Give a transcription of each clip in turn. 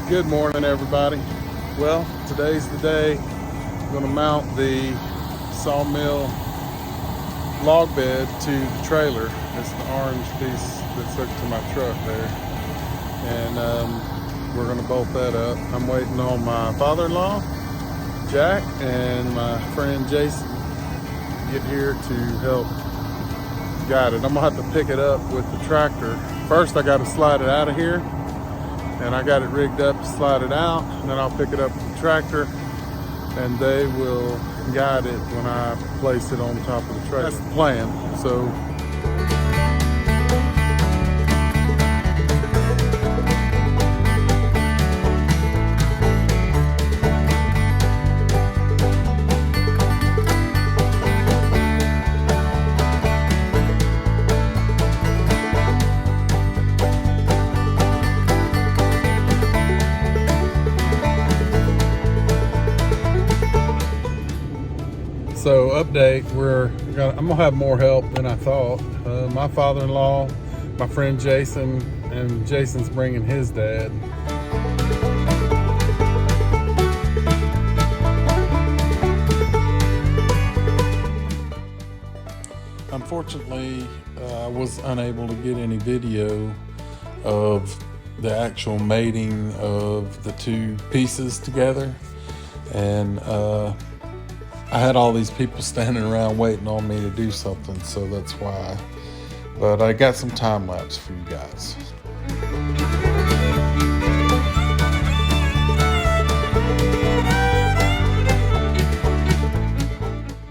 Good morning, everybody. Well, today's the day. I'm going to mount the sawmill log bed to the trailer. It's the orange piece that's hooked to my truck there. And we're going to bolt that up. I'm waiting on my father-in-law, Jack, and my friend Jason to get here to help guide it. I'm going to have to pick it up with the tractor. First, I got to slide it out of here. And I got it rigged up to slide it out, and then I'll pick it up with the tractor, and they will guide it when I place it on top of the trailer. That's the plan. So update, I'm gonna have more help than I thought. My father-in-law, my friend Jason, and Jason's bringing his dad. Unfortunately, I was unable to get any video of the actual mating of the two pieces together, and I had all these people standing around waiting on me to do something, so that's why. But I got some time lapse for you guys.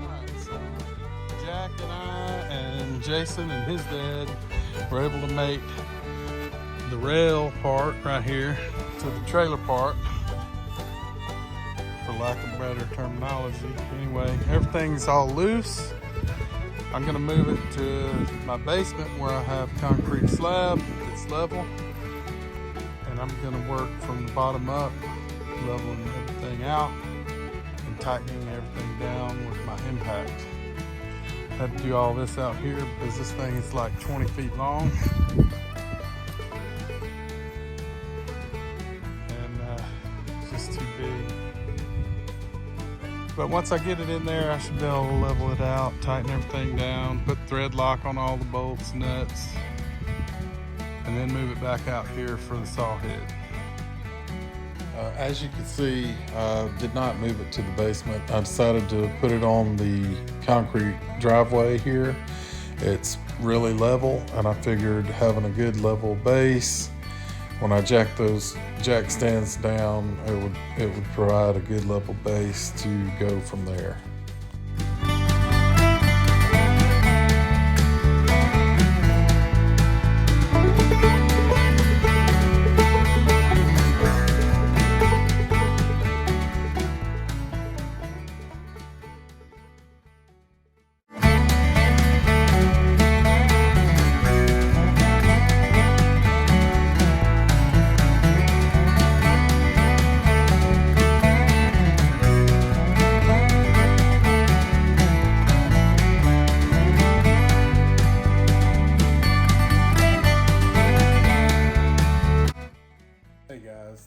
Alright, so Jack and I and Jason and his dad were able to make the rail part right here to the trailer part, for lack of better terminology. Anyway, everything's all loose. I'm gonna move it to my basement where I have concrete slab. It's level, and I'm gonna work from the bottom up, leveling everything out and tightening everything down with my impact. I had to do all this out here because this thing is like 20 feet long. It's just too big. But once I get it in there, I should be able to level it out, tighten everything down, put thread lock on all the bolts, nuts, and then move it back out here for the saw head. As you can see, I did not move it to the basement. I decided to put it on the concrete driveway here. It's really level, and I figured having a good level base, when I jack those jack stands down, it would provide a good level base to go from there.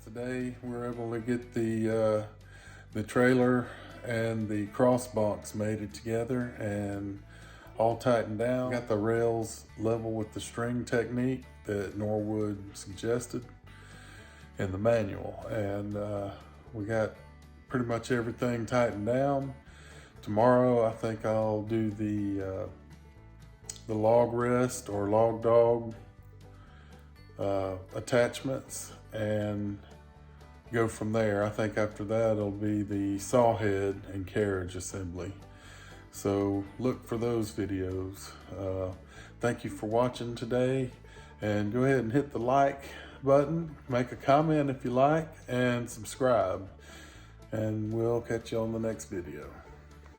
Today we're able to get the trailer and the cross bunks mated together and all tightened down. Got the rails level with the string technique that Norwood suggested in the manual, and we got pretty much everything tightened down. Tomorrow I think I'll do the log rest or log dog attachments and go from there. I think after that it'll be the saw head and carriage assembly. So look for those videos. Thank you for watching today, and go ahead and hit the like button, make a comment if you like, and subscribe, and we'll catch you on the next video.